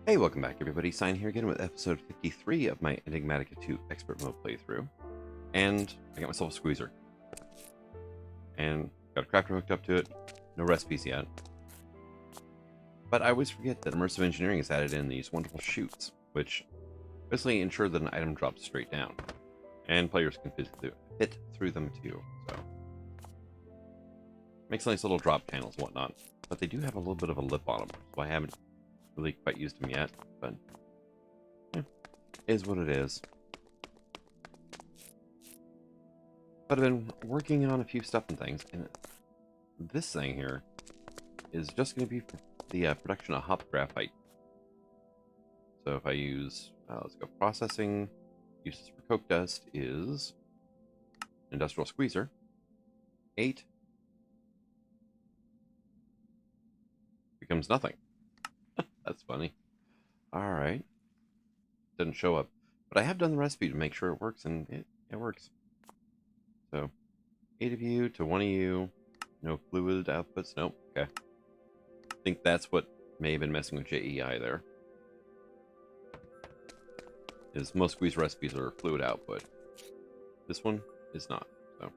Hey, welcome back everybody. Sign here again with episode 53 of my Enigmatica 2 Expert Mode playthrough. And I got myself a squeezer. And got a crafter hooked up to it. No recipes yet. But I always forget that immersive engineering is added in these wonderful chutes, which basically ensure that an item drops straight down. And players can fit through them too, so. Makes nice little drop channels and whatnot. But they do have a little bit of a lip on them, so I haven't really quite used them yet, but yeah, is what it is. But I've been working on a few stuff and things, and this thing here is just going to be for the production of hop graphite. So if I use, let's go processing, uses for coke dust is industrial squeezer, 8, becomes nothing. That's funny. Alright. Doesn't show up. But I have done the recipe to make sure it works, and it works. So, 8 of you to 1 of you. No fluid outputs. Nope. Okay. I think that's what may have been messing with JEI there. Is most squeeze recipes are fluid output. This one is not. So,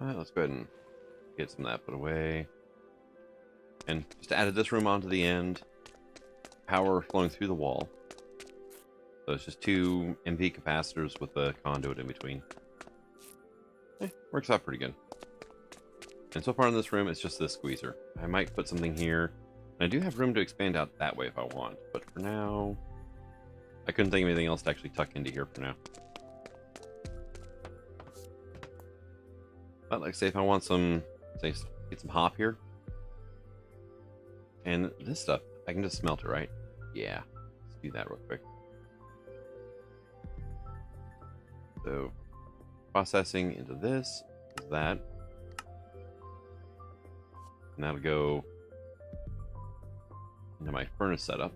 alright, let's go ahead and get some of that put away. And just added this room onto the end. Power flowing through the wall. So it's just 2 MV capacitors with a conduit in between. Works out pretty good. And so far in this room, it's just this squeezer. I might put something here. And I do have room to expand out that way if I want. But for now, I couldn't think of anything else to actually tuck into here for now. But like say if I want some, say, get some hop here. And this stuff, I can just smelt it, right? Yeah. Let's do that real quick. So, processing into this is that. And that'll go into my furnace setup.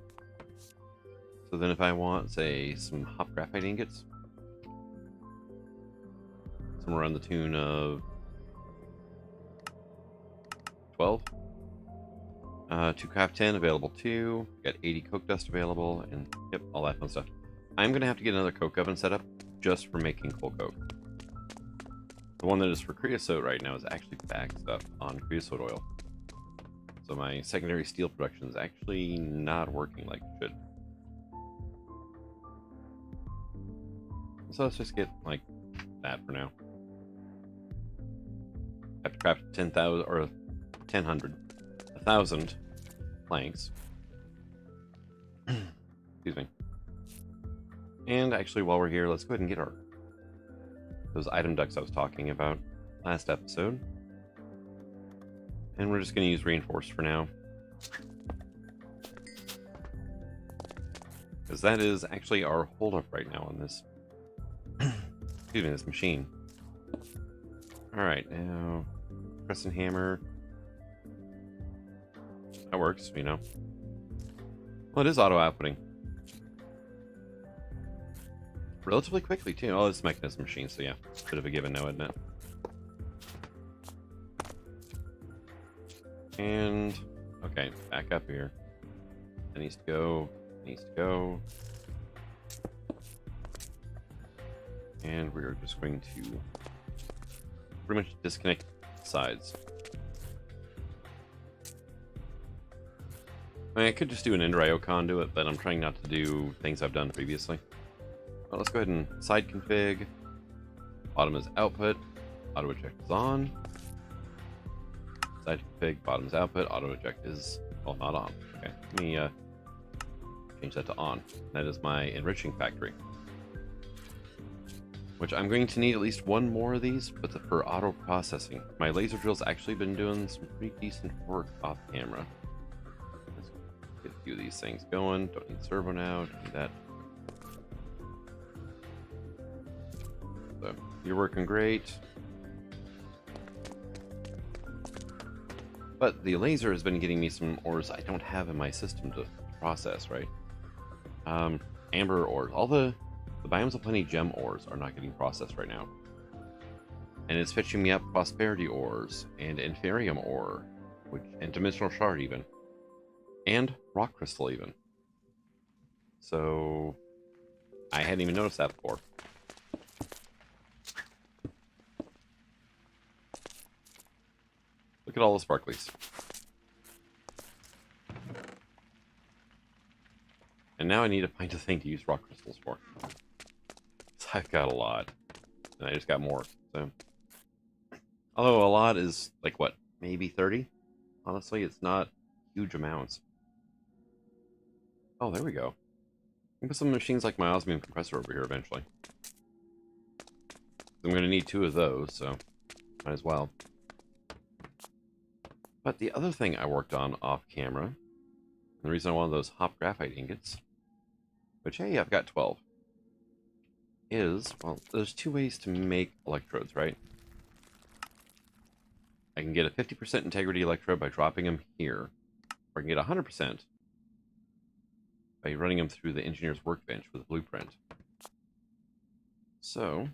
So then if I want, say, some hop graphite ingots, somewhere around the tune of 12. To craft 10 available too. Got 80 coke dust available, and yep, all that fun stuff. I'm gonna have to get another coke oven set up just for making coal coke. The one that is for creosote right now is actually backed up on creosote oil. So my secondary steel production is actually not working like it should. So let's just get like that for now. I have to craft 10,000 or 1,000 planks. Excuse me. And actually, while we're here, let's go ahead and get those item ducts I was talking about last episode. And we're just going to use reinforced for now. Because that is actually our holdup right now on this. Excuse me, this machine. Alright, now press and hammer. That works, you know. Well, it is auto-outputting. Relatively quickly, too. Oh, it's a mechanism machine, so yeah. Bit of a given now, isn't it? And, okay, back up here. That needs to go. Needs to go. And we're just going to pretty much disconnect sides. I mean, I could just do an ender IO conduit, but I'm trying not to do things I've done previously. Well, let's go ahead and side config. Bottom is output. Auto eject is on. Side config. Bottom is output. Auto eject is, well, not on. Okay, let me change that to on. That is my enriching factory. Which I'm going to need at least 1 more of these, but for auto processing. My laser drill's actually been doing some pretty decent work off camera. Get a few of these things going. Don't need servo now. Don't need that. So you're working great. But the laser has been getting me some ores I don't have in my system to process, right? Amber ores. All the Biomes of Plenty gem ores are not getting processed right now. And it's fetching me up prosperity ores and inferium ore, and dimensional shard even. And rock crystal even. So I hadn't even noticed that before. Look at all the sparklies. And now I need to find a thing to use rock crystals for. So I've got a lot. And I just got more. So, although a lot is like what, maybe 30? Honestly, it's not huge amounts. Oh, there we go. I can put some machines like my osmium compressor over here eventually. I'm going to need 2 of those, so might as well. But the other thing I worked on off camera, and the reason I wanted those hop graphite ingots, which, hey, I've got 12, is, well, there's 2 ways to make electrodes, right? I can get a 50% integrity electrode by dropping them here, or I can get 100% by running them through the engineer's workbench with a blueprint. So,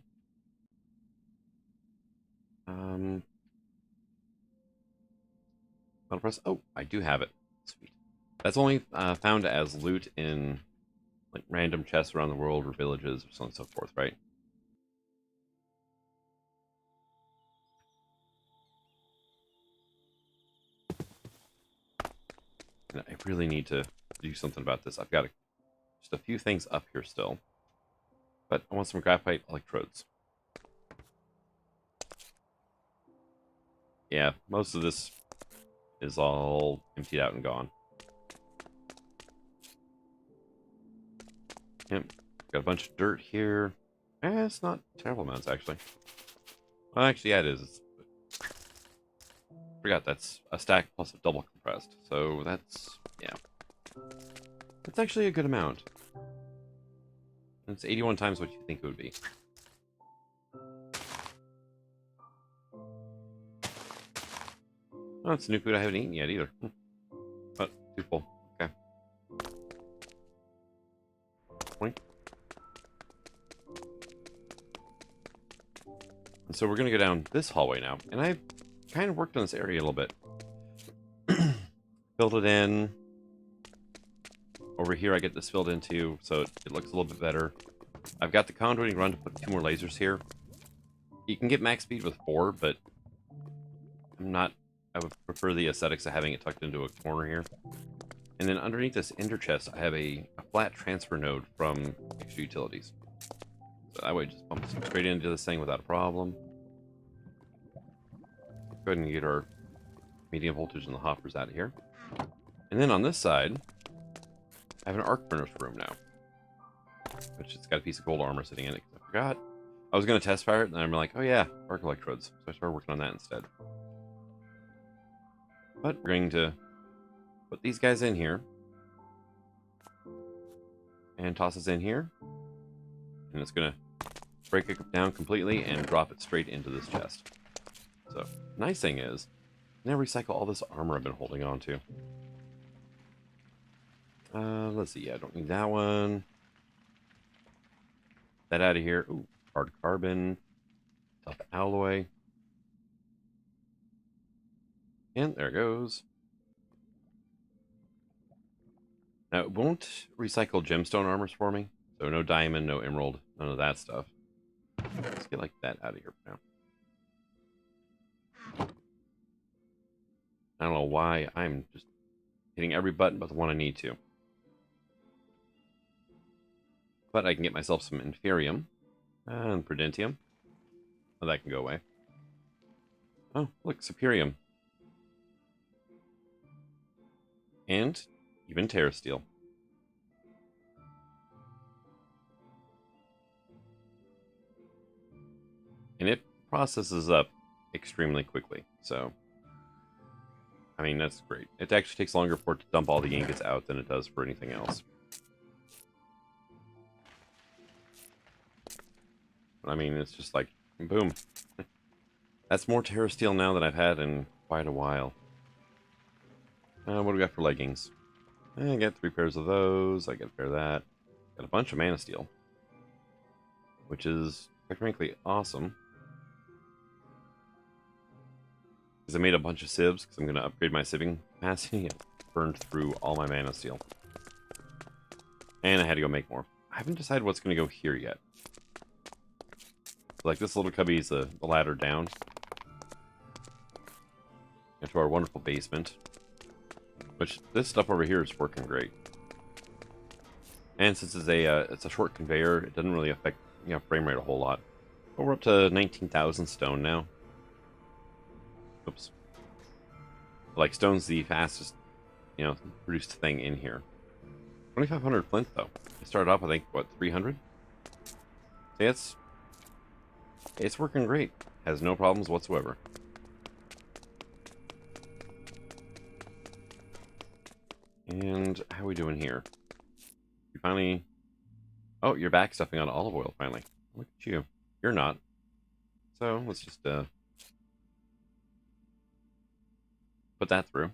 I'll press, oh, I do have it. Sweet. That's only found as loot in like random chests around the world or villages or so on and so forth, right? And I really need to do something about this. I've got just a few things up here still. But I want some graphite electrodes. Yeah, most of this is all emptied out and gone. Yep, got a bunch of dirt here. It's not terrible amounts, actually. Well, actually, yeah, it is. Forgot that's a stack plus a double compressed. So that's, yeah. That's actually a good amount. It's 81 times what you think it would be. Oh, it's new food I haven't eaten yet either. But, too full. Okay. Point. And so we're going to go down this hallway now. And I've kind of worked on this area a little bit. Filled it in. Over here I get this filled into, so it looks a little bit better. I've got the conduiting run to put 2 more lasers here. You can get max speed with 4, but I would prefer the aesthetics of having it tucked into a corner here. And then underneath this ender chest, I have a flat transfer node from extra utilities. So that way it just bumps straight into this thing without a problem. Go ahead and get our medium voltage in the hoppers out of here. And then on this side, I have an arc furnace room now. Which it's got a piece of gold armor sitting in it. I forgot. I was going to test fire it, and I'm like, oh yeah, arc electrodes. So I started working on that instead. But we're going to put these guys in here. And toss this in here. And it's going to break it down completely and drop it straight into this chest. So, nice thing is, now recycle all this armor I've been holding on to. Let's see, yeah, I don't need that one. That out of here. Ooh, hard carbon. Tough alloy. And there it goes. Now, it won't recycle gemstone armors for me. So no diamond, no emerald, none of that stuff. Let's get like that out of here for now. I don't know why I'm just hitting every button but the one I need to. But I can get myself some inferium and prudentium. Oh, that can go away. Oh, look, superium. And even terrasteel. And it processes up extremely quickly, so I mean, that's great. It actually takes longer for it to dump all the ingots out than it does for anything else. I mean, it's just like, boom. That's more terrasteel now than I've had in quite a while. What do we got for leggings? I get 3 pairs of those. I get a pair of that. Got a bunch of mana steel. Which is, quite frankly, awesome. Because I made a bunch of sieves, because I'm going to upgrade my sieving capacity. burned through all my mana steel. And I had to go make more. I haven't decided what's going to go here yet. Like this little cubby is the ladder down into our wonderful basement. Which this stuff over here is working great. And since it's a short conveyor, it doesn't really affect frame rate a whole lot. But we're up to 19,000 stone now. Oops. Like stone's the fastest, produced thing in here. 2,500 flint though. I started off, I think, what, 300? See, it's working great. Has no problems whatsoever. And how are we doing here? You finally... Oh, you're back stuffing on olive oil finally. Look at you. You're not. So let's just put that through.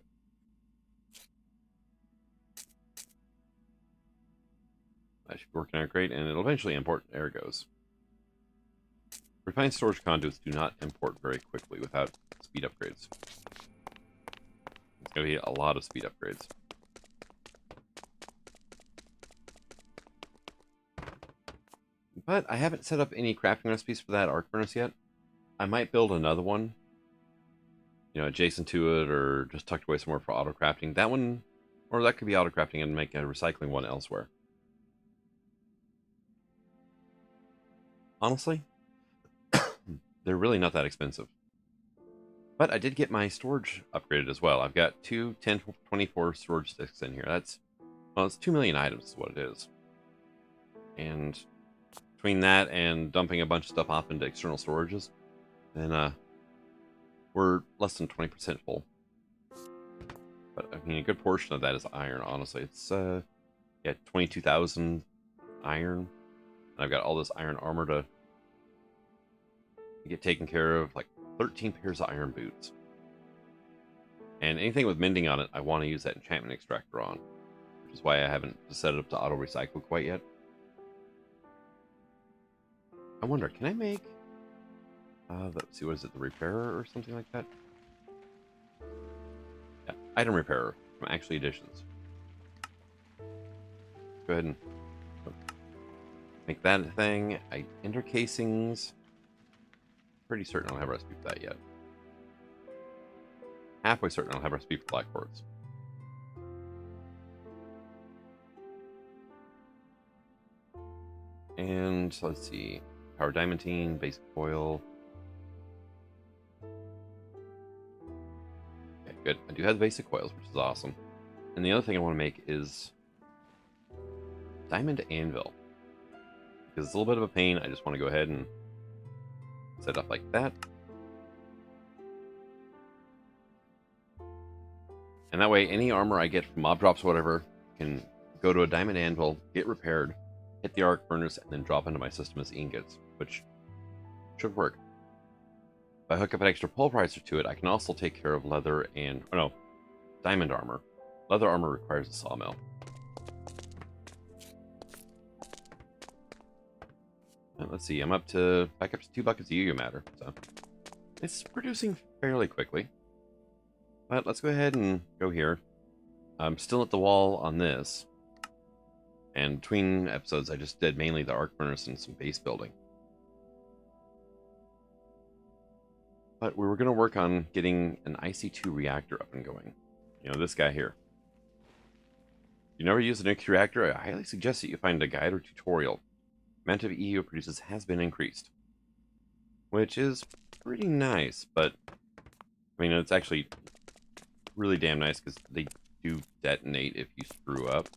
That should be working out great, and it'll eventually import. There it goes. Refined storage conduits do not import very quickly without speed upgrades. It's going to be a lot of speed upgrades. But I haven't set up any crafting recipes for that arc furnace yet. I might build another one, adjacent to it or just tucked away somewhere for auto crafting. That one, or that could be auto crafting and make a recycling one elsewhere. Honestly, they're really not that expensive. But I did get my storage upgraded as well. I've got two 1024 storage sticks in here. It's 2 million items is what it is. And between that and dumping a bunch of stuff off into external storages, then we're less than 20% full. But I mean, a good portion of that is iron, honestly. It's 22,000 iron. And I've got all this iron armor to get taken care of, like 13 pairs of iron boots. And anything with mending on it, I want to use that enchantment extractor on, which is why I haven't set it up to auto recycle quite yet. I wonder, can I make let's see, what is it, the repairer or something like that? Yeah, item repairer from Actually Editions. Go ahead and make that a thing. Ender casings. Pretty certain I don't have a recipe for that yet. Halfway certain I don't have a recipe for black quartz. And let's see. Power diamantine, basic foil. Okay, good. I do have the basic coils, which is awesome. And the other thing I want to make is diamond anvil. Because it's a little bit of a pain. I just want to go ahead and set up like that. And that way, any armor I get from mob drops or whatever can go to a diamond anvil, get repaired, hit the arc furnace, and then drop into my system as ingots, which should work. If I hook up an extra pulverizer to it, I can also take care of leather and... oh no, diamond armor. Leather armor requires a sawmill. And let's see, I'm up to... back up to 2 buckets of Yu-Gi-Oh matter, so... it's producing fairly quickly. But let's go ahead and go here. I'm still at the wall on this. And between episodes, I just did mainly the arc furnace and some base building. But we were going to work on getting an IC2 reactor up and going. This guy here. If you never use a nuclear reactor, I highly suggest that you find a guide or tutorial. The amount of EU it produces has been increased. Which is pretty nice, but... I mean, it's actually really damn nice because they do detonate if you screw up.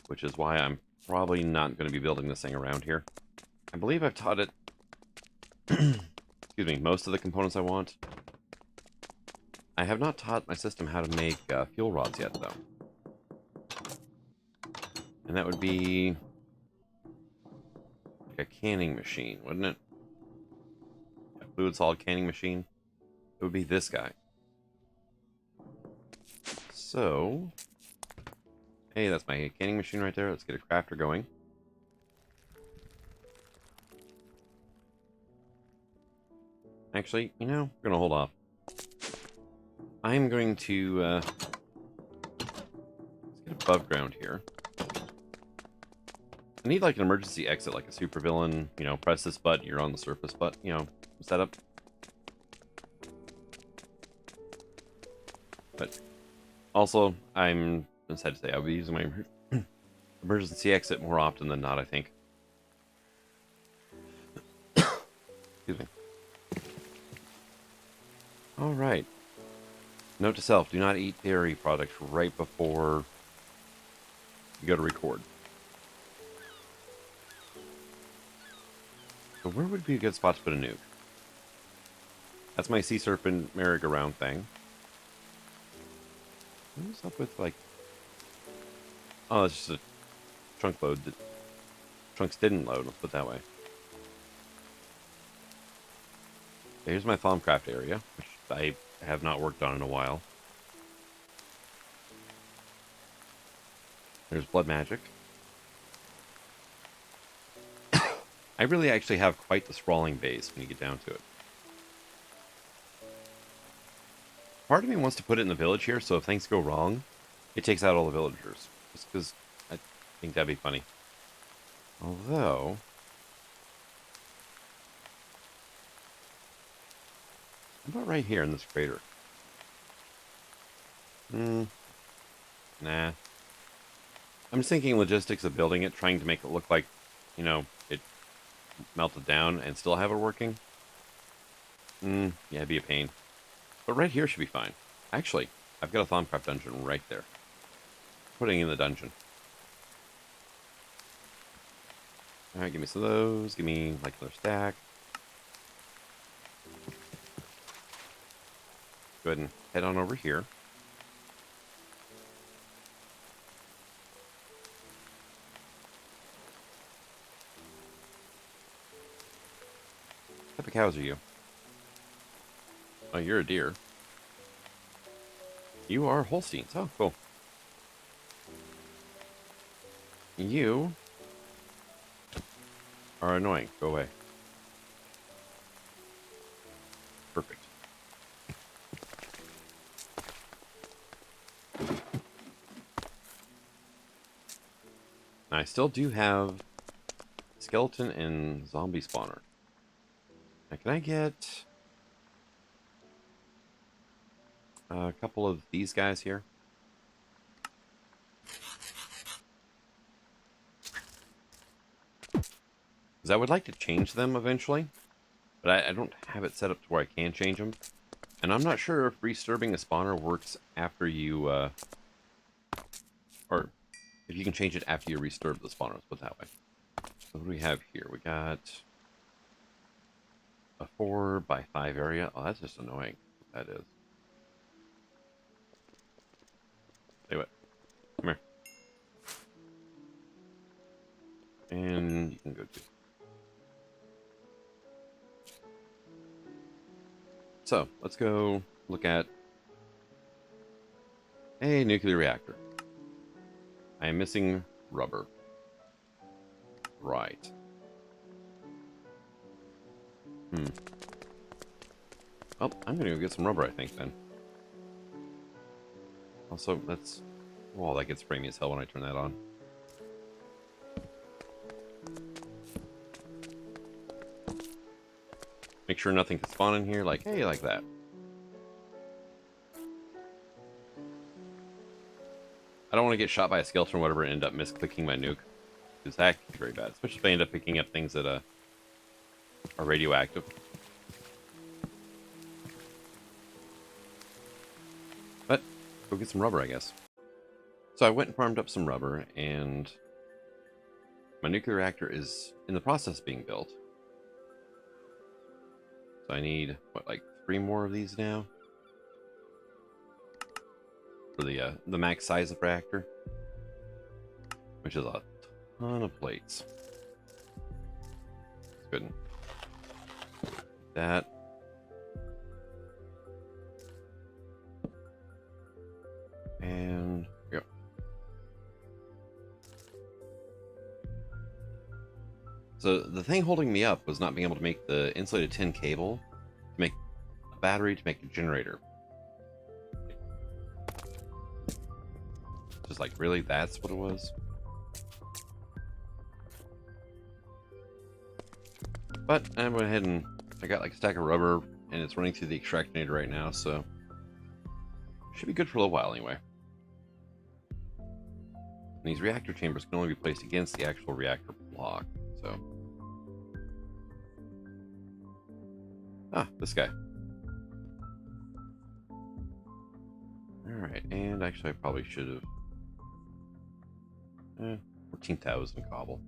Which is why I'm probably not going to be building this thing around here. I believe I've taught it, excuse me, most of the components I want. I have not taught my system how to make fuel rods yet, though. And that would be like a canning machine, wouldn't it? A fluid solid canning machine. It would be this guy. So... hey, that's my canning machine right there. Let's get a crafter going. Actually, we're going to hold off. I'm going to above ground here. I need like an emergency exit, like a supervillain, you know, press this button, you're on the surface, but, you know, setup. But also, I'm sad to say, I'll be using my emergency exit more often than not, I think. Excuse me. Alright. Note to self, do not eat dairy products right before you go to record. So where would be a good spot to put a nuke? That's my sea serpent merry-go-round thing. What's up with, like... Oh, it's just a trunk load. Trunks didn't load, let's put it that way. Okay, here's my Thaumcraft area, which I have not worked on in a while. There's Blood Magic. I really actually have quite the sprawling base when you get down to it. Part of me wants to put it in the village here, so if things go wrong, it takes out all the villagers. Just because I think that'd be funny. Although... how about right here in this crater? Nah. I'm just thinking logistics of building it, trying to make it look like, you know, it melted down and still have it working. Yeah, it'd be a pain. But right here should be fine. Actually, I've got a Thaumcraft dungeon right there. Putting in the dungeon. Alright, give me some of those. Give me like another stack. Go ahead and head on over here. What type of cows are you? Oh, you're a deer. You are Holsteins. Oh, cool. You are annoying. Go away. Perfect. I still do have skeleton and zombie spawner. Now, can I get a couple of these guys here? Because I would like to change them eventually, but I don't have it set up to where I can change them. And I'm not sure if resturbing a spawner works after you, or if you can change it after you resturb the spawner, let's put it that way. So what do we have here? We got a 4x5 area. Oh, that's just annoying. That is. Say what? Come here. And you can go too. So, let's go look at a nuclear reactor. I am missing rubber. Right. Oh, I'm gonna go get some rubber, I think, then. Also, that's... Well, that gets framey as hell when I turn that on. Make sure nothing can spawn in here, like, hey, like that. I don't want to get shot by a skeleton or whatever and end up misclicking my nuke. Because that can be very bad, especially if I end up picking up things that are radioactive. But, go get some rubber, I guess. So I went and farmed up some rubber, and my nuclear reactor is in the process of being built. So I need, what, like 3 more of these now? For the max size of reactor. Which is a ton of plates. Good. That. And go. So the thing holding me up was not being able to make the insulated tin cable to make a battery to make a generator. Just like, really? That's what it was? But I went ahead and I got like a stack of rubber, and it's running through the extractonator right now, so should be good for a little while anyway. And these reactor chambers can only be placed against the actual reactor block, so. Ah, this guy. Alright, and actually I probably should have... 14,000 cobble.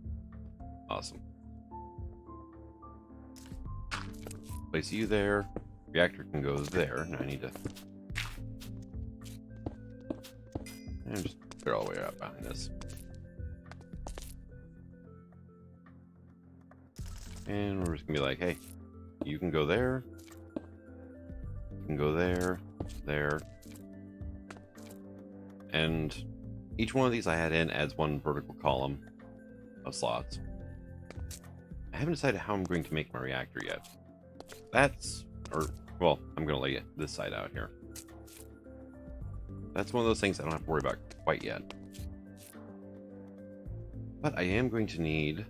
Awesome. Place you there. Reactor can go there. Now I need to... And just clear all the way out behind this. And we're just gonna be like, hey, you can go there. You can go there. There. And each one of these I had in adds one vertical column of slots. I haven't decided how I'm going to make my reactor yet. Well, I'm going to lay this side out here. That's one of those things I don't have to worry about quite yet. But I am going to need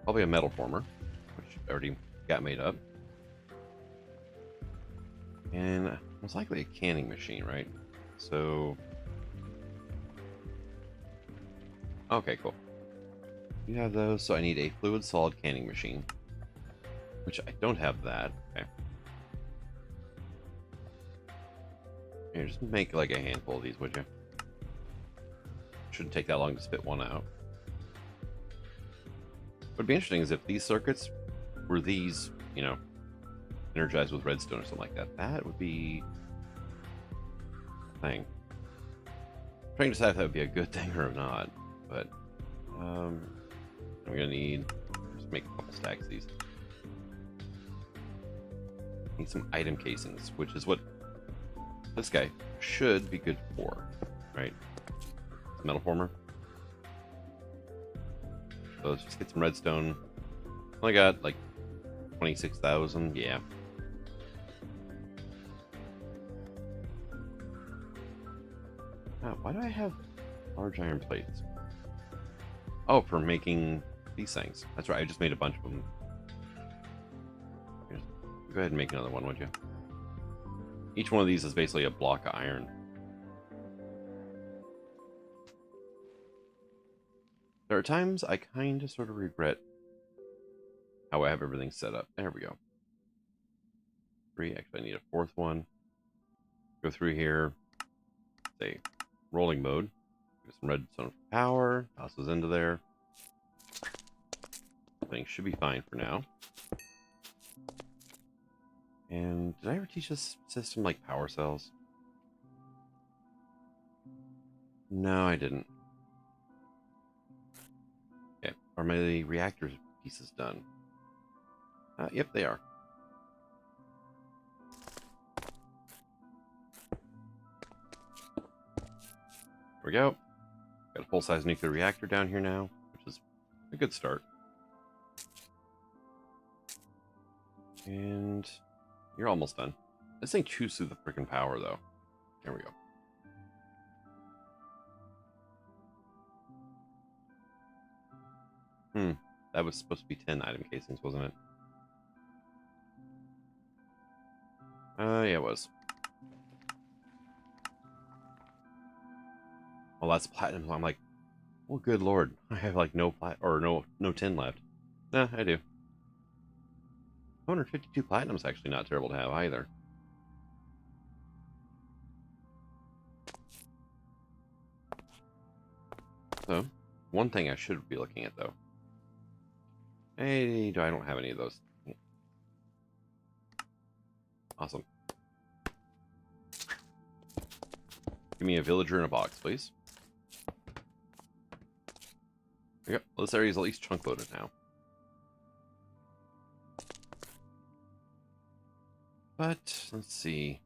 probably a metal former, which I already got made up. And most likely a canning machine, right? So... Okay, cool. You have those, so I need a fluid solid canning machine. Which I don't have that. Okay. Here, just make like a handful of these, would you? Shouldn't take that long to spit one out. What'd be interesting is if these circuits were these, you know, energized with redstone or something like that. That would be a thing. I'm trying to decide if that would be a good thing or not, but I'm gonna need just make a couple stacks of these. Need some item casings, which is what this guy should be good for, right? Metal former. So let's just get some redstone. Only got like 26,000, yeah. Why do I have large iron plates? Oh, for making these things. That's right, I just made a bunch of them. Go ahead and make another one, would you? Each one of these is basically a block of iron. There are times I kind of sort of regret how I have everything set up. There we go. 3, actually I need a 4th one. Go through here. Say rolling mode. Get some redstone for power. Toss those into there. Things should be fine for now. And did I ever teach this system like power cells? No, I didn't. Okay, are my reactor pieces done? Yep, they are. There we go. Got a full-size nuclear reactor down here now, which is a good start. And you're almost done. This thing chews through the freaking power, though. There we go. That was supposed to be 10 item casings, wasn't it? Yeah, it was. Well, that's platinum. I'm like, well, good lord, I have like no tin left. Nah, I do. 252 platinum's actually not terrible to have either. So, one thing I should be looking at though. Hey, I don't have any of those. Awesome. Give me a villager in a box, please. There you go. Well, this area is at least chunk loaded now. But, let's see.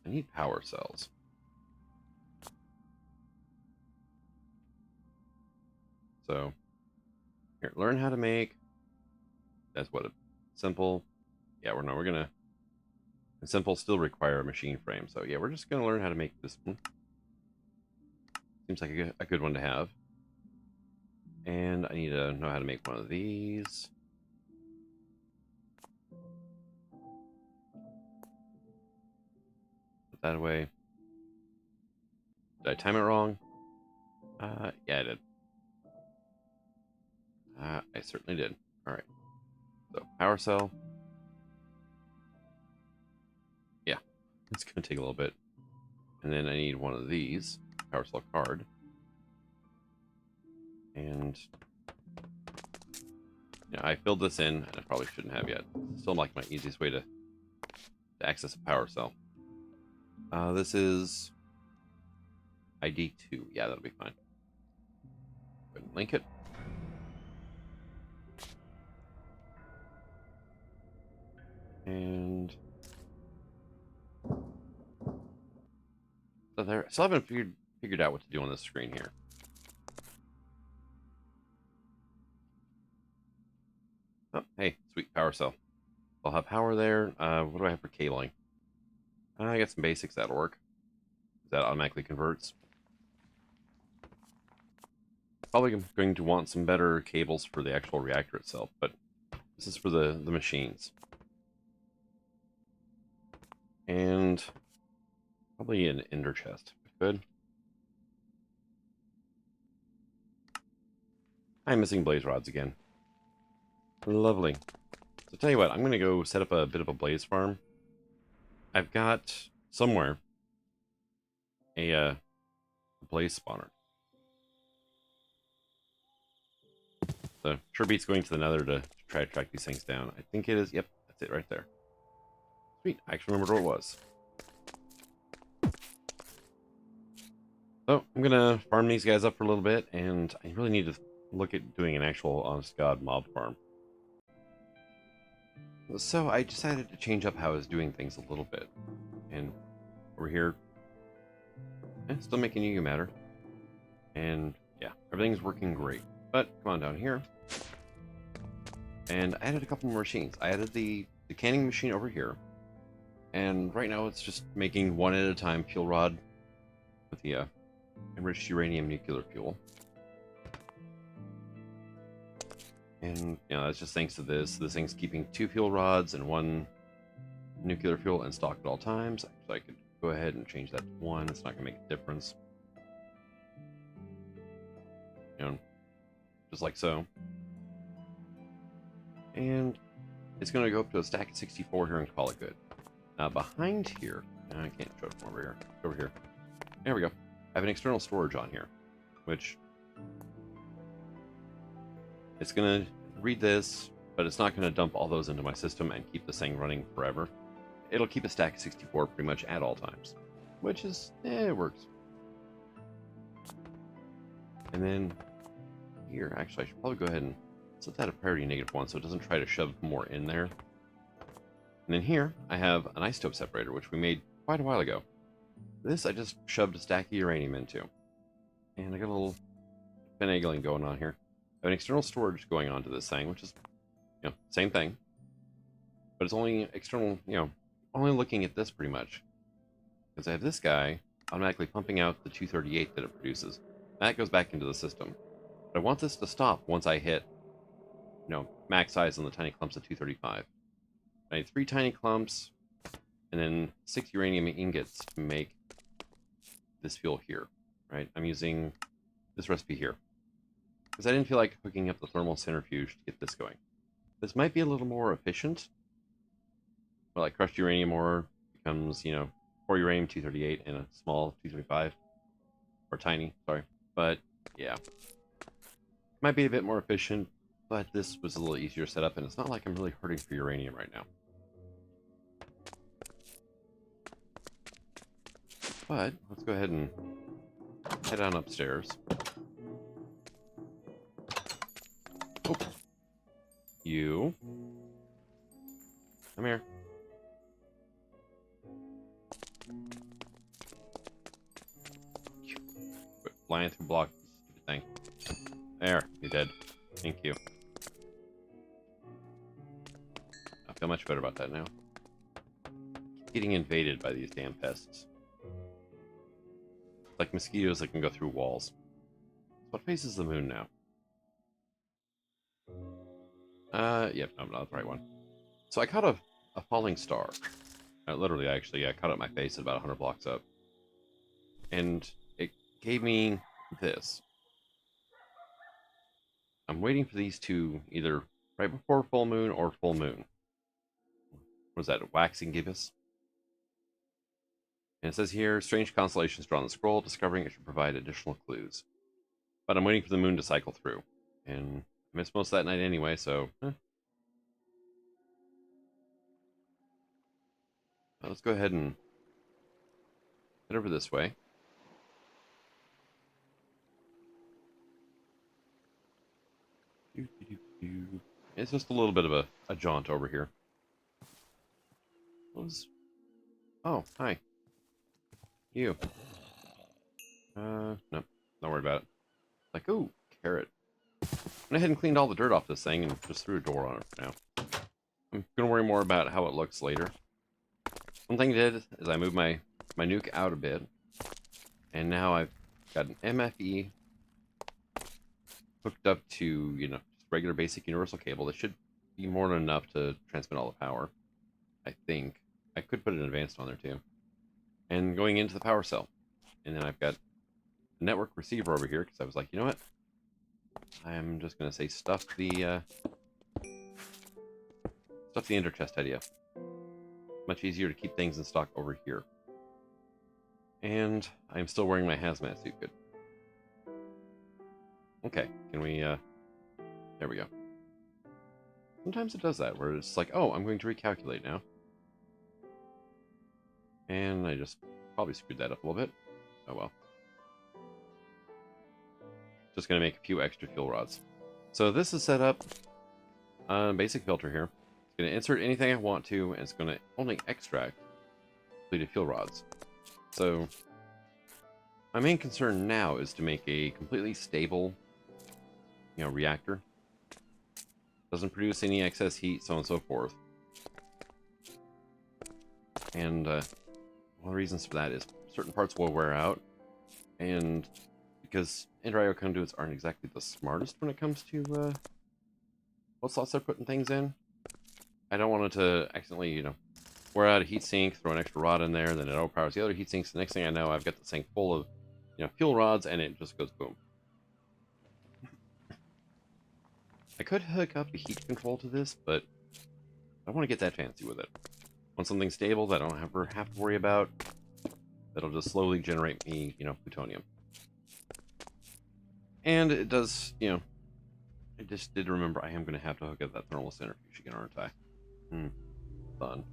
I need power cells. So, here, learn how to make. That's what a simple. Yeah, we're gonna And simple still require a machine frame. So yeah, we're just going to learn how to make this one. Seems like a good one to have. And I need to know how to make one of these. Put that away. Did I time it wrong? Yeah, I did. I certainly did. All right. So power cell. Yeah, it's going to take a little bit. And then I need one of these. Power cell card. And yeah, I filled this in, and I probably shouldn't have yet. Still like my easiest way to access a power cell. This is ID2. Yeah, that'll be fine. Go ahead and link it. And so there. Still haven't figured out what to do on this screen here. Oh, hey, sweet power cell. I'll have power there. What do I have for cabling? I got some basics that'll work. That automatically converts. Probably going to want some better cables for the actual reactor itself, but this is for the machines. And probably an ender chest. Good. I'm missing blaze rods again. Lovely. So tell you what, I'm going to go set up a bit of a blaze farm. I've got somewhere a blaze spawner. So sure beats going to the nether to try to track these things down. I think it is. Yep, that's it right there. Sweet. I actually remembered where it was. So I'm gonna farm these guys up for a little bit, and I really need to look at doing an actual honest god mob farm. So I decided to change up how I was doing things a little bit, and over here, still making you matter, and yeah, everything's working great. But come on down here, and I added a couple more machines. I added the canning machine over here, and right now it's just making one at a time fuel rod with the enriched uranium nuclear fuel. And you know, that's just thanks to this. This thing's keeping 2 fuel rods and 1 nuclear fuel in stock at all times. So I could go ahead and change that to 1. It's not gonna make a difference. You know, just like so. And it's gonna go up to a stack of 64 here and call it good. Now behind here, I can't show it from over here. Over here. There we go. I have an external storage on here, which it's going to read this, but it's not going to dump all those into my system and keep this thing running forever. It'll keep a stack of 64 pretty much at all times, which is, it works. And then here, actually, I should probably go ahead and set that a priority -1 so it doesn't try to shove more in there. And then here, I have an isotope separator, which we made quite a while ago. This I just shoved a stack of uranium into. And I got a little finagling going on here. I have an external storage going on to this thing, which is, you know, same thing. But it's only external, you know, only looking at this pretty much. Because I have this guy automatically pumping out the 238 that it produces. That goes back into the system. But I want this to stop once I hit, you know, max size on the tiny clumps of 235. I need 3 tiny clumps, and then 6 uranium ingots to make this fuel here, right? I'm using this recipe here because I didn't feel like hooking up the thermal centrifuge to get this going. This might be a little more efficient, but like crushed uranium ore becomes, you know, 4 uranium 238 and a small 235, or tiny, sorry. But yeah, might be a bit more efficient, but this was a little easier to set up, and it's not like I'm really hurting for uranium right now. But let's go ahead and head on upstairs. Oh, you come here. Quit flying through blocks, stupid thing. There, you're dead. Thank you. I feel much better about that now. getting invaded by these damn pests. Like mosquitoes that can go through walls. So what faces the moon now? Yep, no, not the right one. So I caught a falling star. Literally, actually, I caught it in my face at about 100 blocks up. And it gave me this. I'm waiting for these two either right before full moon or full moon. What is that, a waxing gibbous? And it says here, strange constellations drawn on the scroll, discovering it should provide additional clues. But I'm waiting for the moon to cycle through. And I missed most of that night anyway, so... Let's go ahead and head over this way. It's just a little bit of a jaunt over here. What was... Oh, hi. You. Nope. Not worried about it. Like, ooh, carrot. Went ahead and cleaned all the dirt off this thing and just threw a door on it for now. I'm gonna worry more about how it looks later. One thing I did is I moved my nuke out a bit. And now I've got an MFE hooked up to, you know, just regular basic universal cable. That should be more than enough to transmit all the power. I think. I could put an advanced on there too. And going into the power cell. And then I've got a network receiver over here because I was like, you know what? I'm just going to say stuff the interchest idea. Much easier to keep things in stock over here. And I'm still wearing my hazmat suit. Good. Okay, can we, there we go. Sometimes it does that, where it's like, oh, I'm going to recalculate now. And I just probably screwed that up a little bit. Oh well. Just going to make a few extra fuel rods. So this is set up on basic filter here. It's going to insert anything I want to, and it's going to only extract completed fuel rods. So my main concern now is to make a completely stable, you know, reactor. Doesn't produce any excess heat, so on and so forth. And one of the reasons for that is certain parts will wear out, and because inter-IO conduits aren't exactly the smartest when it comes to what slots they're putting things in, I don't want it to accidentally, you know, wear out a heatsink, throw an extra rod in there, then it overpowers the other heatsinks. The next thing I know, I've got the sink full of, you know, fuel rods, and it just goes boom. I could hook up a heat control to this, but I don't want to get that fancy with it. I want something stable that I don't ever have to worry about. That'll just slowly generate me, you know, plutonium. And it does, you know, I just did remember I am going to have to hook up that thermal centrifuge again, aren't I? Fun.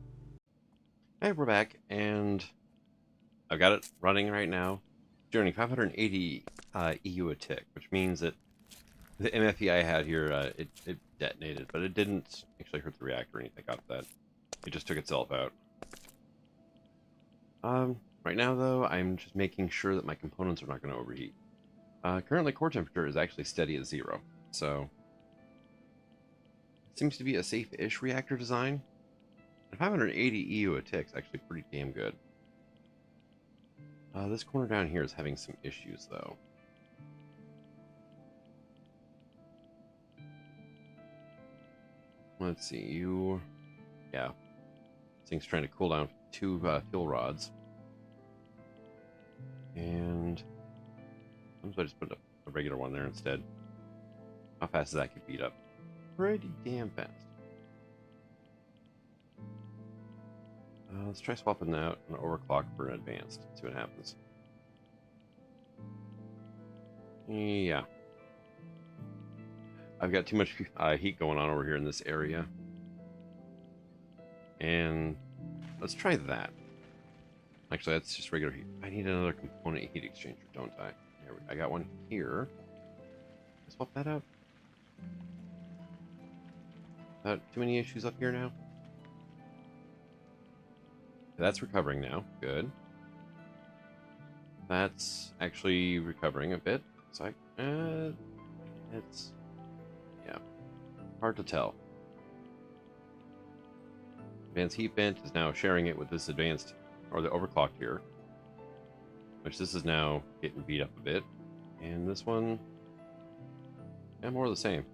Hey, we're back, and I've got it running right now. Journey 580 EU a tick, which means that the MFE I had here, it detonated, but it didn't actually hurt the reactor or anything like that. It just took itself out. Right now, though, I'm just making sure that my components are not going to overheat. Currently, core temperature is actually steady at 0, so it seems to be a safe-ish reactor design. And 580 EU a tick is actually pretty damn good. This corner down here is having some issues, though. Let's see, you... Yeah. This thing's trying to cool down 2 fuel rods. And... I just put a regular one there instead. How fast does that get beat up? Pretty damn fast. Let's try swapping out an overclock for an advanced. See what happens. Yeah. I've got too much heat going on over here in this area. And let's try that. Actually, that's just regular heat. I need another component heat exchanger, don't I? I got one here. Let's swap that out. Too many issues up here now? That's recovering now. Good. That's actually recovering a bit. It's like, it's... Yeah. Hard to tell. advanced heat vent is now sharing it with this advanced, or the overclocked here. Which this is now getting beat up a bit. And this one, yeah, more of the same.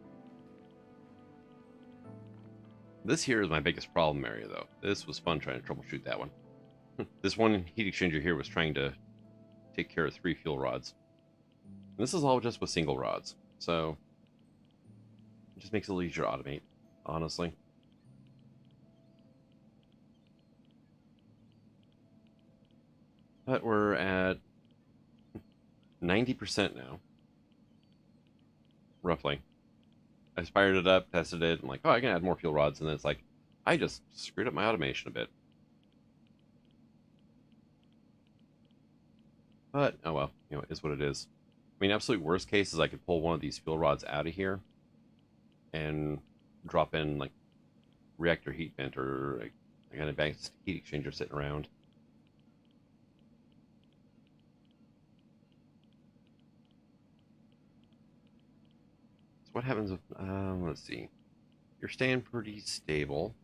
This here is my biggest problem area, though. This was fun trying to troubleshoot that one. This one heat exchanger here was trying to take care of 3 fuel rods. And this is all just with single rods, so it just makes it a little easier to automate, honestly. But we're at 90% now, roughly. I fired it up, tested it, and like, oh, I can add more fuel rods, and then it's like, I just screwed up my automation a bit. But, oh well, you know, it is what it is. I mean, absolute worst case is I could pull one of these fuel rods out of here and drop in, like, reactor heat vent or like, I got an advanced heat exchanger sitting around. So what happens if, let's see. You're staying pretty stable.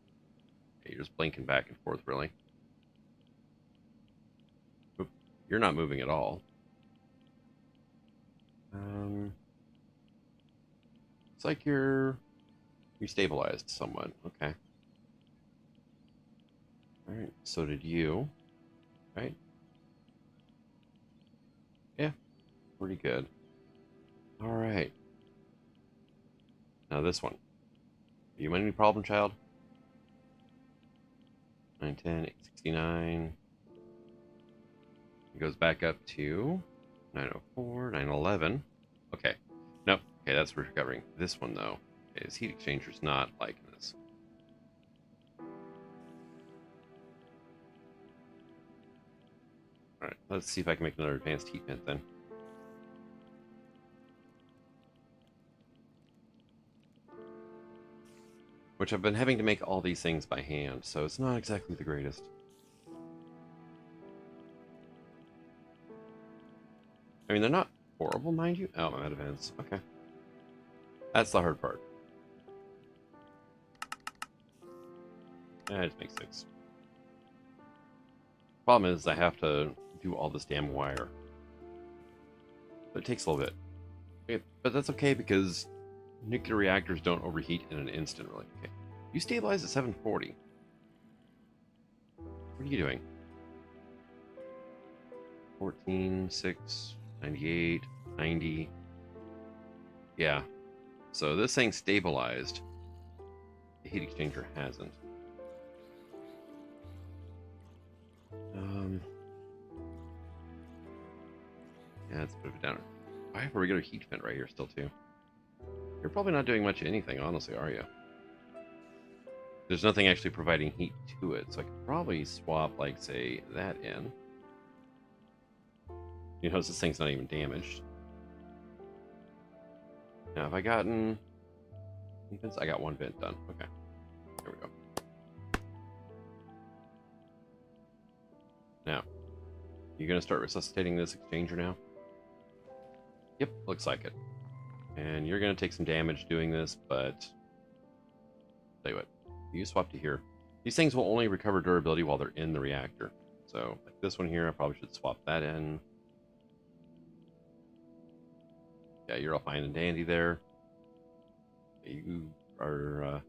Okay, you're just blinking back and forth, really. Oop, you're not moving at all. It's like you're stabilized somewhat. Okay. All right. So did you, right? Yeah, pretty good. All right. Now this one. Are you any problem, child? 910, 869. It goes back up to 904, 911. Okay. Nope. Okay, that's recovering. This one, though, is heat exchanger's not liking this. Alright, let's see if I can make another advanced heat vent then. Which I've been having to make all these things by hand, so it's not exactly the greatest. I mean, they're not horrible, mind you. Oh, I'm out of vents. Okay. That's the hard part. I just make 6. Problem is, I have to do all this damn wire. But it takes a little bit. Okay, but that's okay because nuclear reactors don't overheat in an instant, really. Okay. You stabilize at 740. What are you doing? 14, 6, 98, 90. Yeah. So this thing stabilized. The heat exchanger hasn't. Yeah, it's a bit of a downer. I have a regular heat vent right here still, too. You're probably not doing much of anything, honestly, are you? There's nothing actually providing heat to it, so I could probably swap, like, say, that in. You notice this thing's not even damaged. Now, have I gotten... I got 1 vent done. Okay. There we go. Now, you gonna start resuscitating this exchanger now? Yep, looks like it. And you're gonna take some damage doing this, but... Tell you what, you swap to here. These things will only recover durability while they're in the reactor. So, like this one here, I probably should swap that in. Yeah, you're all fine and dandy there. You are...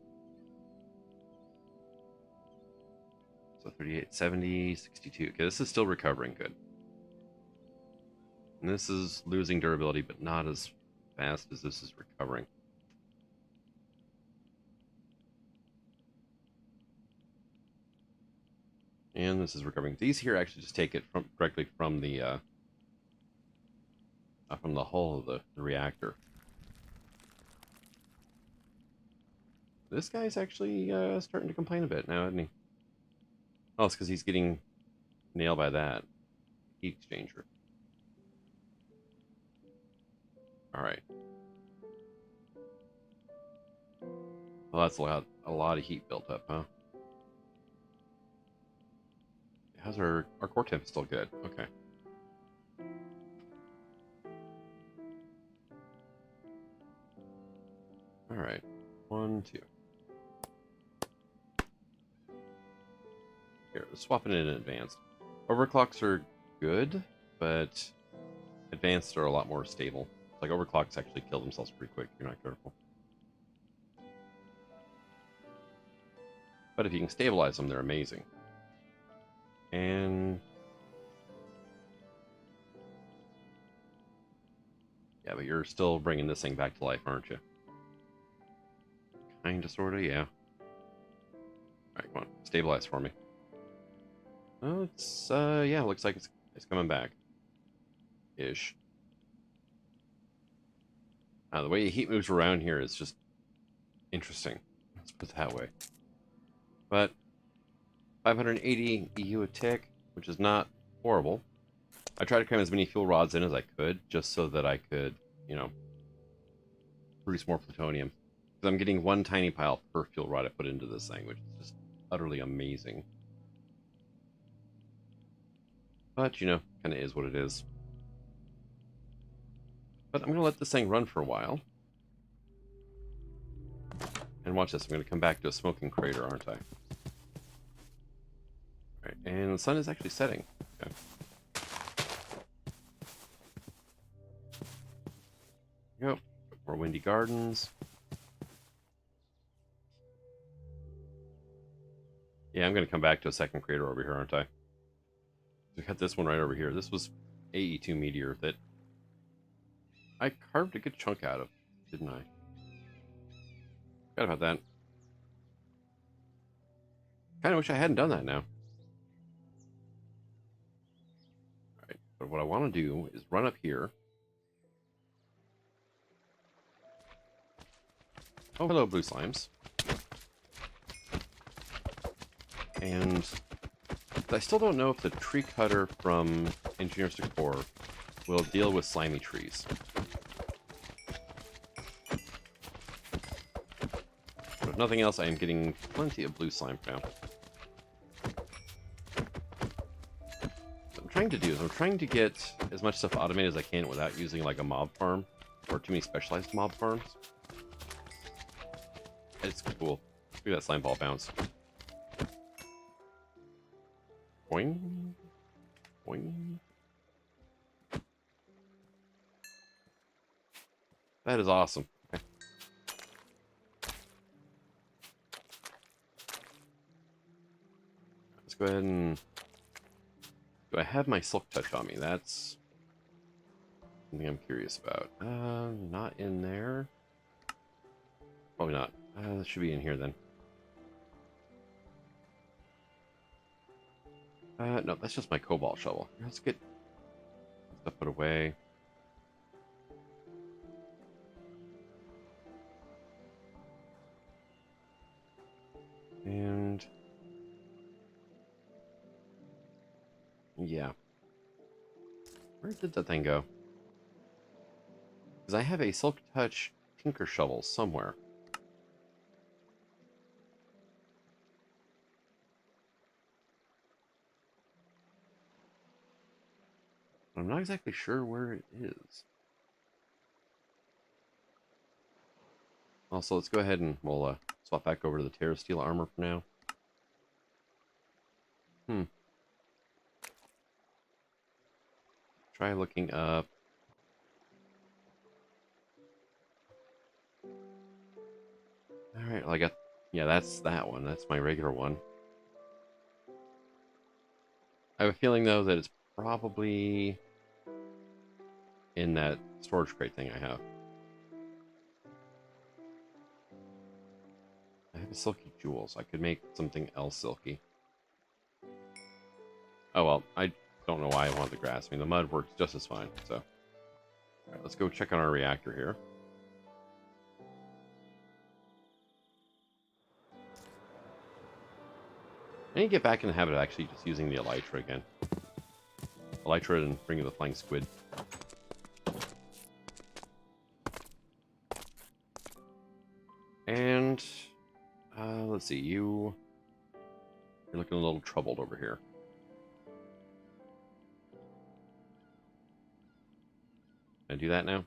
so 38, 70, 62. Okay, this is still recovering good. And this is losing durability, but not as fast as this is recovering. And this is recovering. These here actually just take it directly from the hull of the reactor. This guy's actually starting to complain a bit now, isn't he? Oh, it's because he's getting nailed by that heat exchanger. All right. Well, that's a lot of heat built up, huh? How's our core temp still good? Okay. All right. 1, 2. Here, swap it in advanced. Overclocks are good, but advanced are a lot more stable. It's like overclocks actually kill themselves pretty quick if you're not careful. But if you can stabilize them, they're amazing. And yeah, but you're still bringing this thing back to life, aren't you? Kinda, sorta, yeah. Alright, come on. Stabilize for me. Oh, it's, yeah, looks like it's coming back. Ish. The way heat moves around here is just interesting. Let's put it that way. But 580 EU a tick, which is not horrible. I tried to cram as many fuel rods in as I could, just so that I could, you know, produce more plutonium. Because I'm getting one tiny pile per fuel rod I put into this thing, which is just utterly amazing. But, you know, kind of is what it is. But I'm going to let this thing run for a while. And watch this. I'm going to come back to a smoking crater, aren't I? Alright, and the sun is actually setting. Okay. Yep. More windy gardens. Yeah, I'm going to come back to a second crater over here, aren't I? We got this one right over here. This was E2E meteor that I carved a good chunk out of, didn't I? Forgot about that. Kind of wish I hadn't done that now. Alright, but what I want to do is run up here. Oh, hello, blue slimes. And I still don't know if the tree cutter from Engineers Decor will deal with slimy trees. But if nothing else, I am getting plenty of blue slime now. What I'm trying to do is I'm trying to get as much stuff automated as I can without using like a mob farm or too many specialized mob farms. It's cool. Look at that slime ball bounce. Boing. Boing. That is awesome. Okay. Let's go ahead and... Do I have my silk touch on me? That's something I'm curious about. Not in there. Probably not. That should be in here then. No, that's just my cobalt shovel. Let's get stuff put away. And yeah. Where did that thing go? Because I have a Silk Touch Tinker Shovel somewhere. I'm not exactly sure where it is. Also, let's go ahead and we'll swap back over to the Terra Steel armor for now. Try looking up. Alright, well I got... Yeah, that's that one. That's my regular one. I have a feeling, though, that it's probably in that storage crate thing I have. I have a silky jewels. I could make something else silky. Oh well, I don't know why I want the grass. I mean, the mud works just as fine, so. Alright, let's go check on our reactor here. I need to get back in the habit of actually just using the elytra again. Elytra and bringing the flying squid. And let's see, you're looking a little troubled over here. Can I do that now?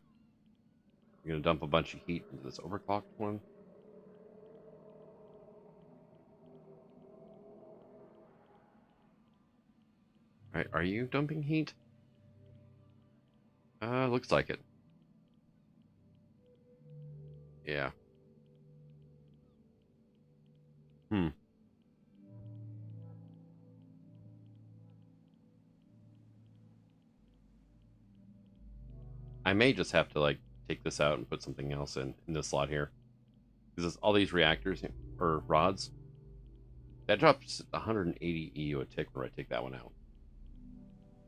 You're gonna dump a bunch of heat into this overclocked one. Alright, are you dumping heat? Looks like it. Yeah. Hmm. I may just have to, like, take this out and put something else in this slot here. Because all these reactors, or rods, that drops 180 EU a tick when I take that one out.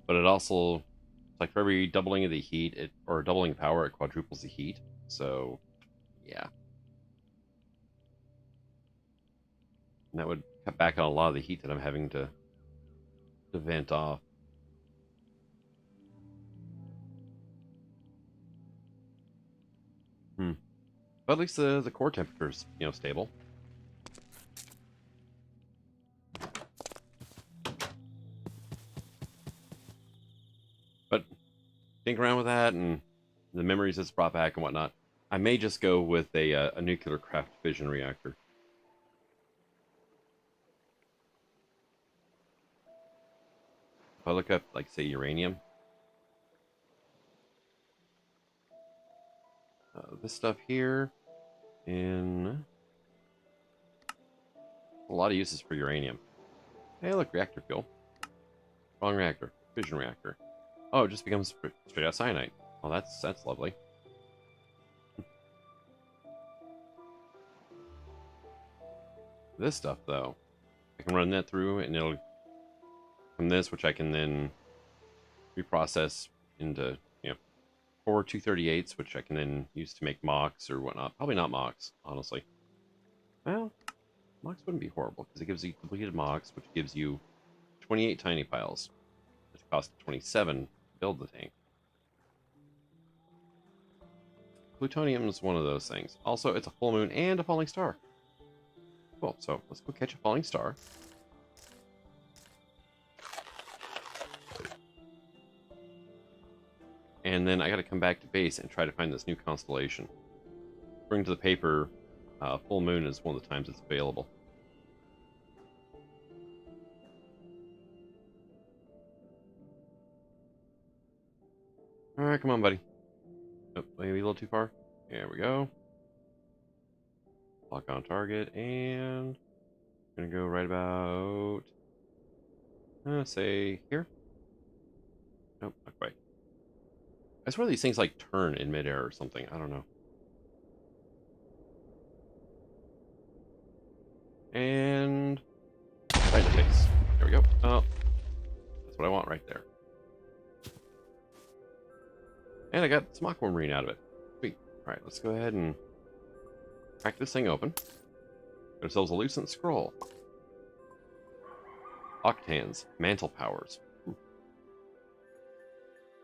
But it also, like, for every doubling of the heat, or doubling power, it quadruples the heat. So, yeah. And that would cut back on a lot of the heat that I'm having to vent off. Hmm. But at least the core temperature's, stable. But think around with that and the memories it's brought back and whatnot. I may just go with a nuclear craft fission reactor. If I look up, like, say, uranium, this stuff here, in a lot of uses for uranium. Hey, look, reactor fuel. Wrong reactor. Fission reactor. Oh, it just becomes straight out cyanide. Well, that's lovely. This stuff, though, I can run that through, and it'll from this, which I can then reprocess into, 4 238s, which I can then use to make mocks or whatnot. Probably not mocks, honestly. Well, mocks wouldn't be horrible, because it gives you completed mocks, which gives you 28 tiny piles, which cost 27 to build the tank. Plutonium is one of those things. Also, it's a full moon and a falling star. Cool, so let's go catch a falling star. And then I gotta come back to base and try to find this new constellation. Bring to the paper, full moon is one of the times it's available. Alright, come on, buddy. Oh, maybe a little too far. There we go. Lock on target, and I'm gonna go right about, say here. Nope, not quite. I swear these things like turn in midair or something. I don't know. And right in the face. There we go. Oh, that's what I want right there. And I got some aquamarine out of it. Sweet. All right, let's go ahead and crack this thing open. Get ourselves a lucent scroll. Octans, mantle powers.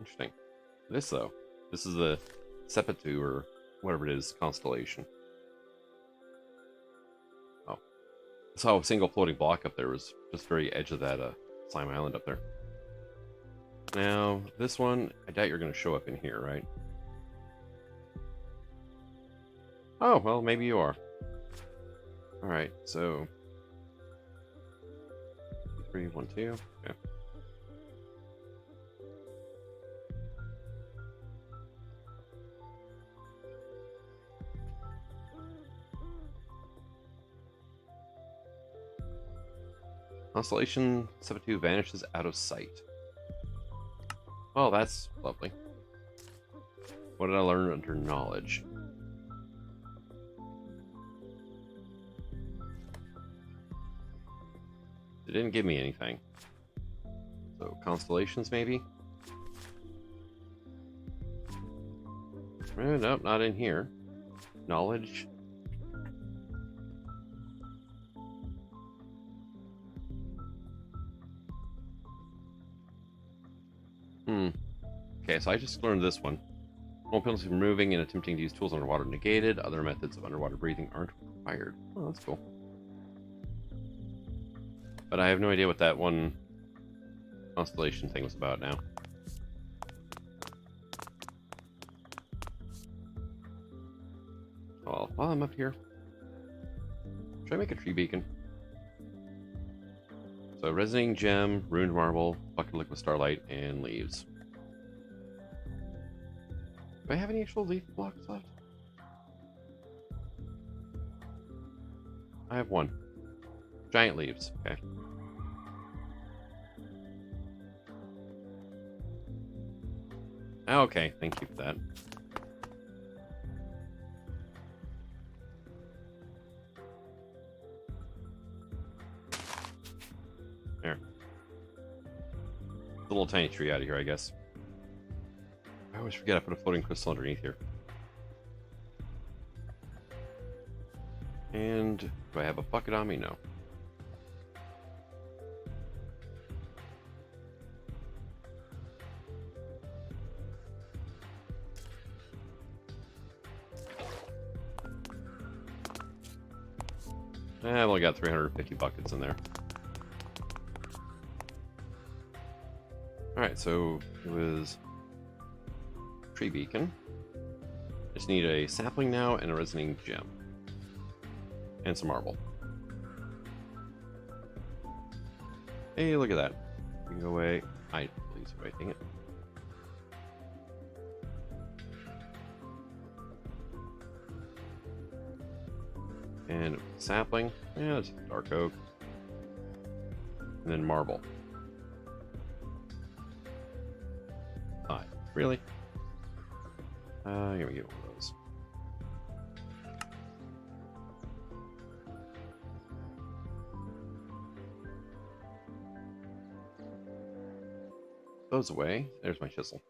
Interesting. This, though, this is the Sepetu, or whatever it is, constellation. Oh. I saw a single floating block up there. It was just very edge of that slime island up there. Now, this one, I doubt you're going to show up in here, right? Oh, well, maybe you are. Alright, so 3, 1, 2. Okay. Constellation Sepetu vanishes out of sight. Well, that's lovely. What did I learn under knowledge? It didn't give me anything. So, constellations, maybe? Nope, not in here. Knowledge. Okay, so I just learned this one. All penalties for moving and attempting to use tools underwater negated. Other methods of underwater breathing aren't required. Oh, that's cool. But I have no idea what that one constellation thing was about now. Well, while I'm up here, should I make a tree beacon? So resonating gem, ruined marble, bucket of liquid starlight, and leaves. Do I have any actual leaf blocks left? I have one. Giant leaves. Okay. Okay, thank you for that. There. A little tiny tree out of here, I guess. I always forget I put a floating crystal underneath here. And do I have a bucket on me? No. I've only got 350 buckets in there. Alright, so it was tree beacon. Just need a sapling now and a resonating gem. And some marble. Hey, look at that. We can go away. I please away, dang it. And sapling. Yeah, it's dark oak. And then marble. Really? Let me get one of those. Those away. There's my chisel.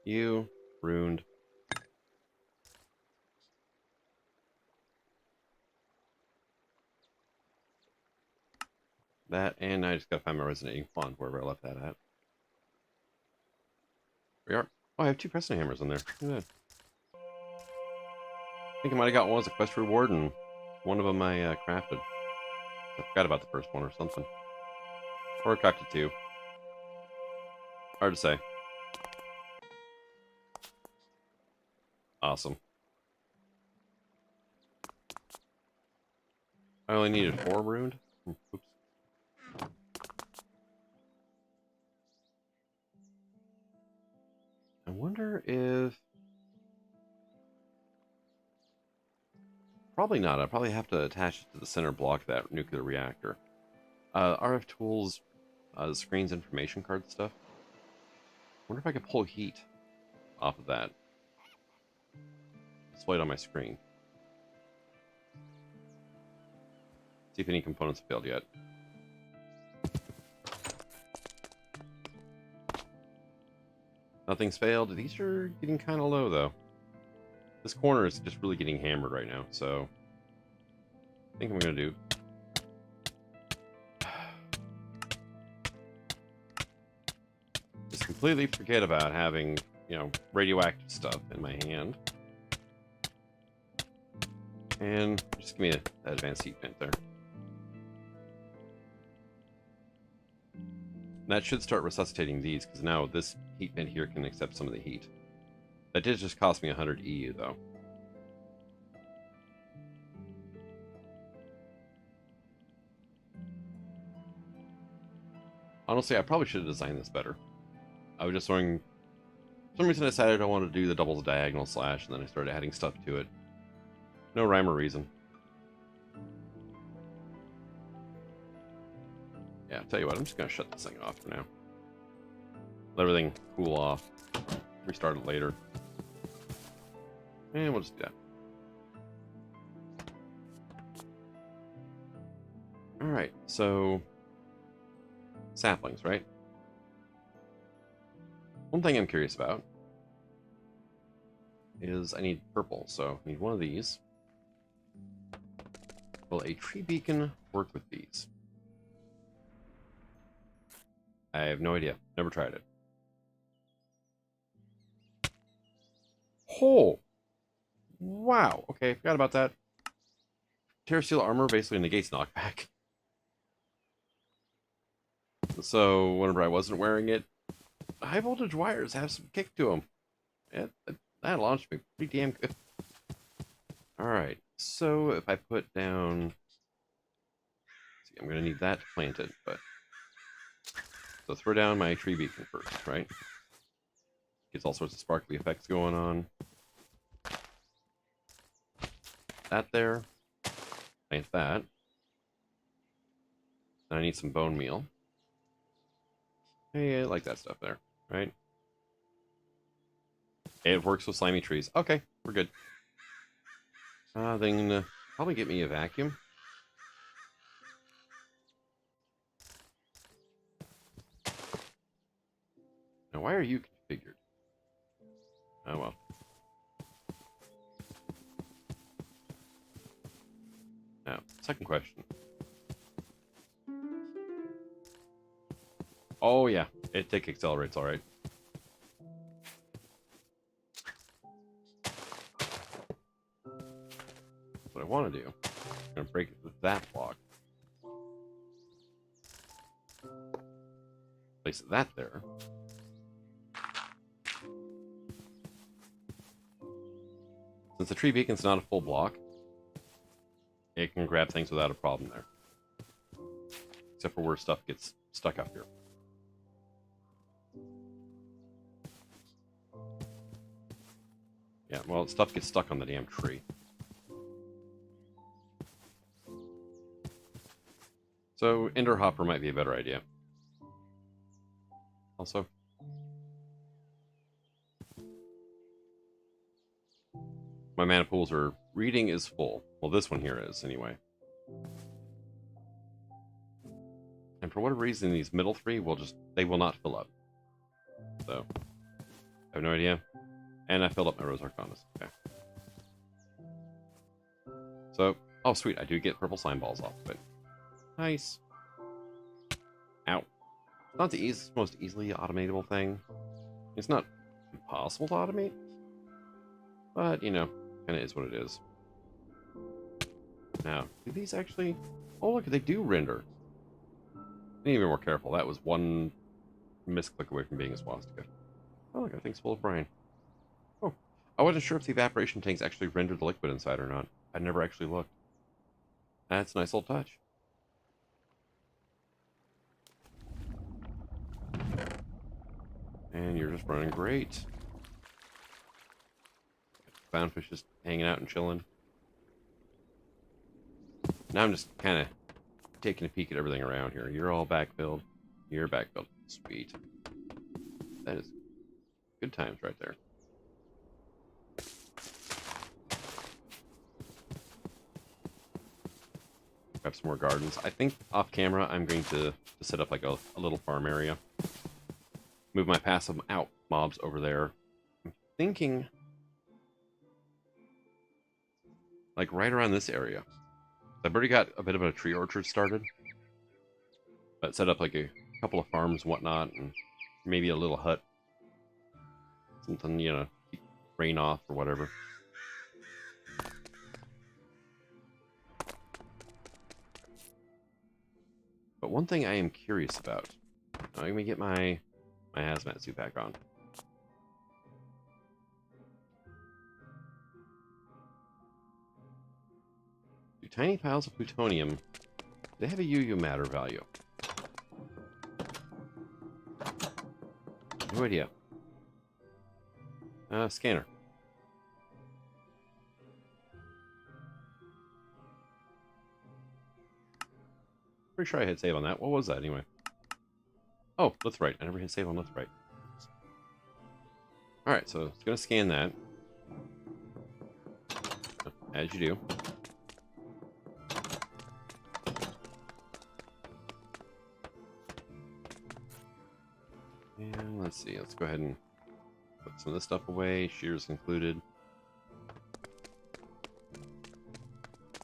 You ruined. That, and I just gotta find my resonating wand wherever I left that at. Here we are. Oh, I have 2 Preston hammers in there. Look at that. I think I might have got one as a quest reward, and one of them I crafted. I forgot about the first one or something. Or I crafted 2. Hard to say. Awesome. I only needed 4 ruined. Oops. I wonder if... Probably not. I'd probably have to attach it to the center block of that nuclear reactor. RF tools, screens, information card stuff. I wonder if I could pull heat off of that. Display it on my screen. See if any components have failed yet. Nothing's failed. These are getting kind of low, though. This corner is just really getting hammered right now, so... I think I'm going to do... Just completely forget about having, you know, radioactive stuff in my hand. And just give me that advanced heat vent there. And that should start resuscitating these, because now this heat vent here can accept some of the heat. That did just cost me 100 EU, though. Honestly, I probably should have designed this better. I was just throwing... For some reason I decided I wanted to do the double diagonal slash, and then I started adding stuff to it. No rhyme or reason. Yeah, I'll tell you what, I'm just going to shut this thing off for now. Let everything cool off. Restart it later. And we'll just do that. Alright, so... Saplings, right? One thing I'm curious about is I need purple, so I need one of these. Will a tree beacon work with these? I have no idea. Never tried it. Oh! Wow! Okay, forgot about that. Terrasteel armor basically negates knockback. So, whenever I wasn't wearing it, high voltage wires have some kick to them. That launched me pretty damn good. Alright, so if I put down see, I'm going to need that planted, but... So throw down my tree beacon first, right? Gets all sorts of sparkly effects going on. That there. Plant that. Then I need some bone meal. Hey, I like that stuff there, right? It works with slimy trees. Okay, we're good. Then probably get me a vacuum. Now, why are you configured? Oh, well. Now, second question. Oh, yeah. It tick accelerates, all right. What I want to do, I'm going to break it with that block. Place that there. Since the tree beacon's not a full block, it can grab things without a problem there. Except for where stuff gets stuck up here. Yeah, well, stuff gets stuck on the damn tree. So, Ender Hopper might be a better idea. Also, my mana pools are... Reading is full. Well, this one here is, anyway. And for whatever reason, these middle three will just... They will not fill up. So, I have no idea. And I filled up my Rose Arcanus. Okay. So, oh sweet, I do get purple slime balls off of it. Nice. Ow. It's not the most easily automatable thing. It's not impossible to automate. But, you know, kind of is what it is. Now, do these actually... Oh, look, they do render. I need to be more careful. That was one misclick away from being a swastika. Oh, look, that thing's full of brine. Oh, I wasn't sure if the evaporation tanks actually rendered the liquid inside or not. I never actually looked. That's a nice little touch. And you're just running great. Clownfish just hanging out and chilling. Now I'm just kind of taking a peek at everything around here. You're all backfilled. You're backfilled. Sweet. That is good times right there. Grab some more gardens. I think off camera I'm going to set up like a little farm area. Move my passive out mobs over there. I'm thinking like right around this area. I've already got a bit of a tree orchard started. But set up like a couple of farms and whatnot, and maybe a little hut. Something, you know, keep rain off or whatever. But one thing I am curious about. Now, let me get my hazmat suit back on. Do tiny piles of plutonium, do they have a UU matter value? No idea. Scanner. Pretty sure I hit save on that. What was that anyway? Oh, that's right. I never hit save on that's right. Alright, so it's going to scan that. As you do. And let's see. Let's go ahead and put some of this stuff away. Shears included.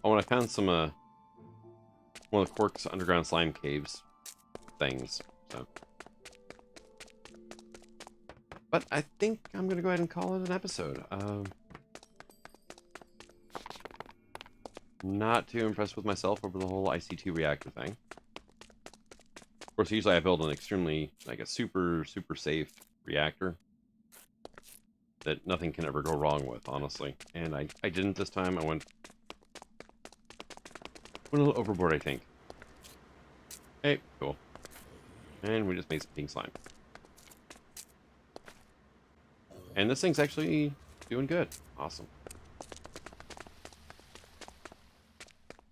Oh, and I found some, one of the Quark's underground slime caves things. So. But I think I'm going to go ahead and call it an episode. Not too impressed with myself over the whole IC2 reactor thing. Of course, usually I build an extremely, like a super safe reactor that nothing can ever go wrong with, honestly. And I didn't this time. I went a little overboard, I think. And we just made some pink slime. And this thing's actually doing good. Awesome.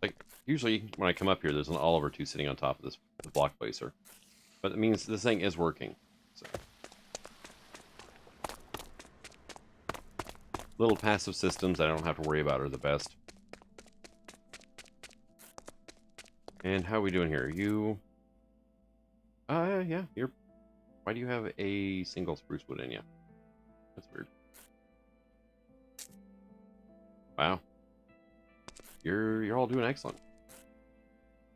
Like, usually when I come up here, there's an Oliver 2 sitting on top of this block placer. But it means this thing is working. So. Little passive systems I don't have to worry about are the best. And how are we doing here? You... yeah, you're... Why do you have a single spruce wood in you? That's weird. Wow. You're all doing excellent.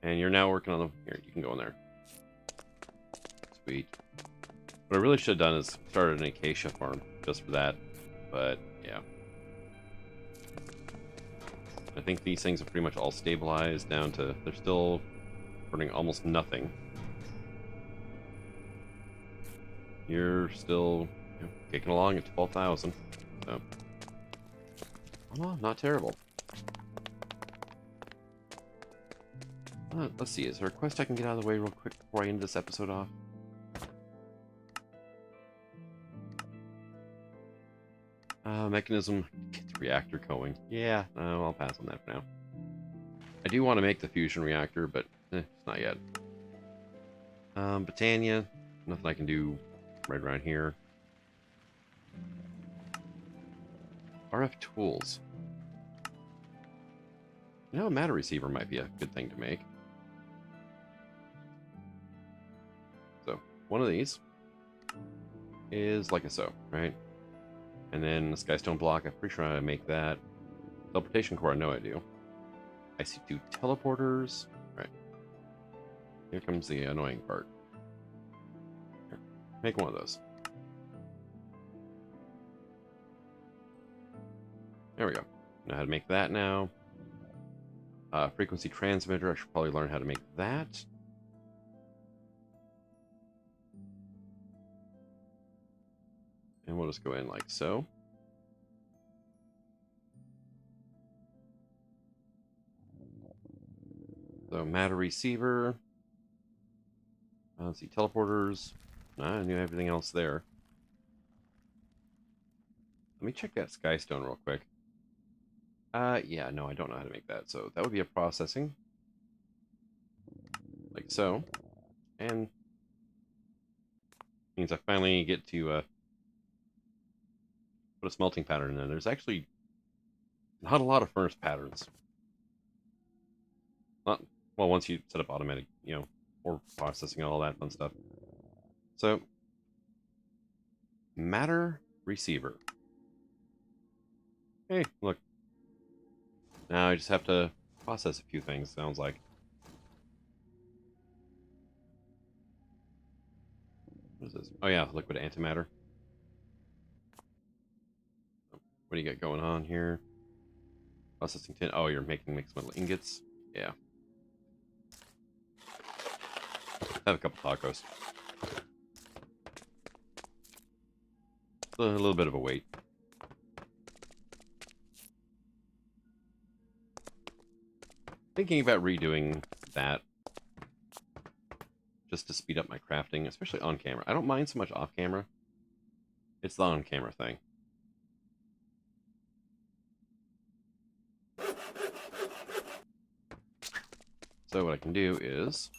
And you're now working on the... Here, you can go in there. Sweet. What I really should have done is started an acacia farm just for that. But, yeah. I think these things are pretty much all stabilized down to... They're still burning almost nothing. You're still kicking along at 12,000. So, oh, not terrible. Let's see, is there a quest I can get out of the way real quick before I end this episode off? Mechanism, get the reactor going. Yeah, I'll pass on that for now. I do want to make the fusion reactor, but it's not yet. Britannia, nothing I can do right around here. RF tools. You know, a matter receiver might be a good thing to make. So, one of these is like so, right? And then the skystone block, I'm pretty sure I make that. Teleportation core, I know I do. IC2 teleporters. Right. Here comes the annoying part. Here, make one of those. There we go. Know how to make that now. Frequency transmitter, I should probably learn how to make that. And we'll just go in like so. So matter receiver. Let's see, teleporters. I knew everything else there. Let me check that skystone real quick. Yeah, no, I don't know how to make that. So that would be a processing. Like so. And means I finally get to put a smelting pattern in there. There's actually not a lot of furnace patterns. Not, well, once you set up automatic, or processing and all that fun stuff. So, matter receiver. Hey, look. Now I just have to process a few things, sounds like. What is this? Oh yeah, liquid antimatter. What do you got going on here? Processing tin. Oh, you're making mixed metal ingots. Yeah. Have a couple tacos. A little bit of a wait. Thinking about redoing that just to speed up my crafting, especially on camera. I don't mind so much off camera. It's the on camera thing. So what I can do is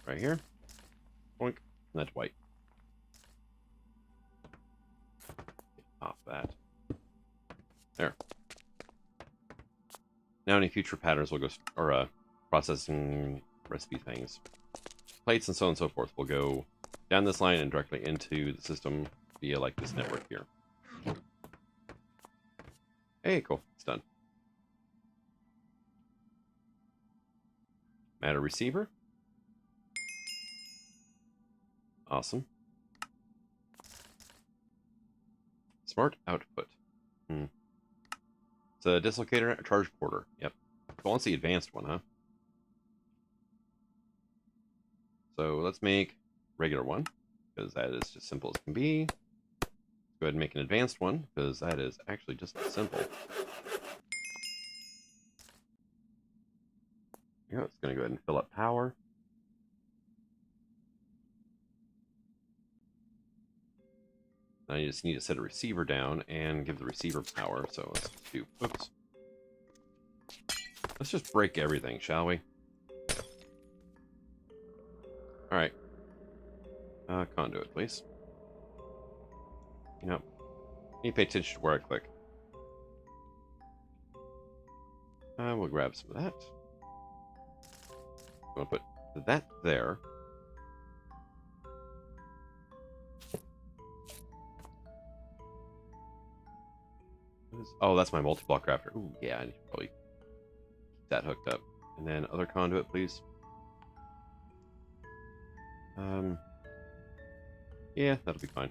right here, boink, and that's white. Get off that. There. Now any future patterns will go, or processing recipe things, plates and so on and so forth will go down this line and directly into the system via like this network here. Hey, cool, it's done. Matter receiver. Awesome. Smart output. It's a dislocator, a charge porter. Yep. Well, it's the advanced one, huh? So let's make regular one, because that is just simple as can be. Let's go ahead and make an advanced one, because that is actually just simple. There you go. It's going to go ahead and fill up power. Now you just need to set a receiver down and give the receiver power. So let's do, oops. Let's just break everything, shall we? All right. Conduit, please. You know, you need to pay attention to where I click. We'll grab some of that. I'm going to put that there. Oh, that's my multi-block crafter. Ooh, yeah, I need to probably keep that hooked up. And then other conduit, please. Yeah, that'll be fine.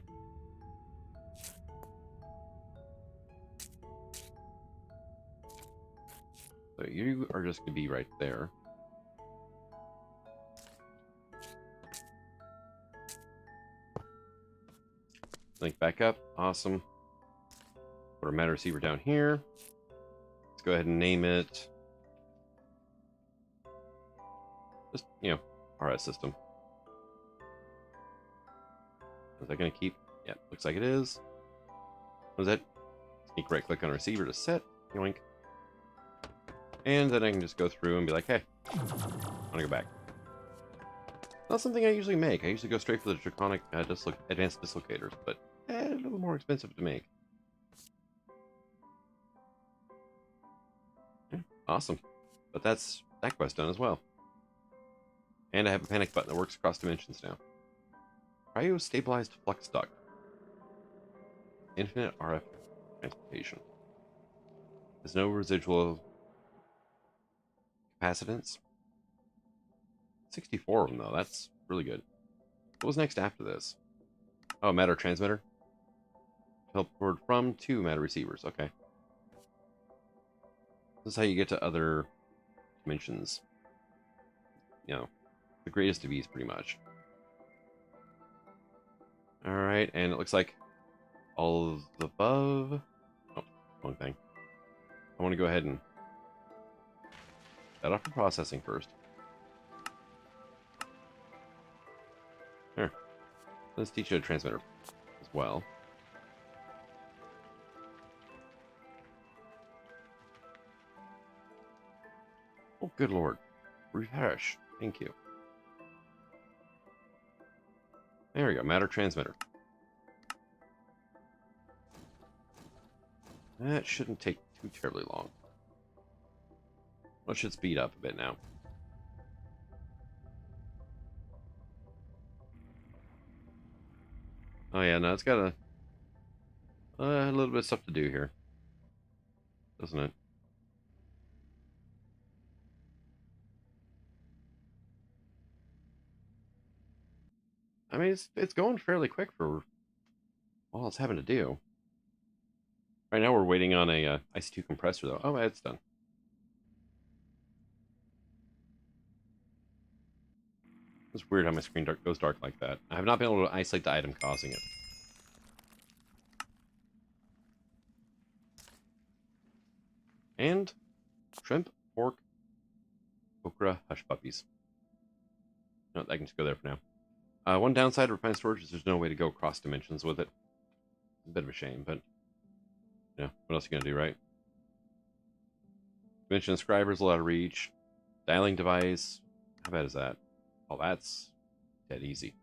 So you are just going to be right there. Link back up. Awesome. Put our matter receiver down here. Let's go ahead and name it. Just, you know, RS system. Is that going to keep? Yeah, looks like it is. What is that? Sneak right click on receiver to set. Yoink. And then I can just go through and be like, hey, I want to go back. Not something I usually make. I usually go straight for the draconic advanced dislocators, but a little more expensive to make. Yeah, awesome. But that's that quest done as well. And I have a panic button that works across dimensions now. Cryo-stabilized flux duct. Infinite RF transportation. There's no residual capacitance. 64 of them, though. That's really good. What was next after this? Oh, matter transmitter. Teleport from to matter receivers. Okay. This is how you get to other dimensions. You know, the greatest of ease, pretty much. Alright, and it looks like all of the above... Oh, wrong thing. I want to go ahead and shut off the processing first. Here. Let's teach you a transmitter as well. Oh, good lord. Refresh. Thank you. There we go. Matter transmitter. That shouldn't take too terribly long. Well, it should speed up a bit now. Oh yeah, no, it's got a little bit of stuff to do here, doesn't it? I mean, it's going fairly quick for all it's having to do. Right now we're waiting on a IC2 compressor, though. Oh, it's done. It's weird how my screen goes dark like that. I have not been able to isolate the item causing it. And shrimp, pork, okra, hush puppies. No, I can just go there for now. One downside of refined storage is there's no way to go across dimensions with it. It's a bit of a shame, but yeah, what else are you gonna do, right? Dimension inscribers, a lot of reach. Dialing device. How bad is that? Oh, that's dead easy.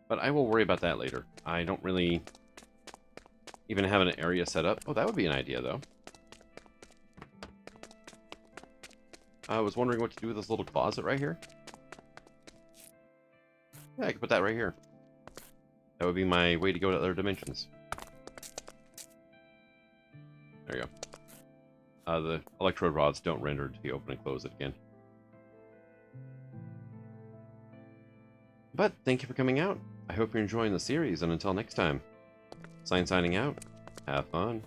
But I will worry about that later. I don't really even have an area set up. Oh, that would be an idea, though. I was wondering what to do with this little closet right here. Yeah, I could put that right here. That would be my way to go to other dimensions. There you go. The electrode rods don't render to be open and close it again. But thank you for coming out. I hope you're enjoying the series, and until next time, signing out. Have fun.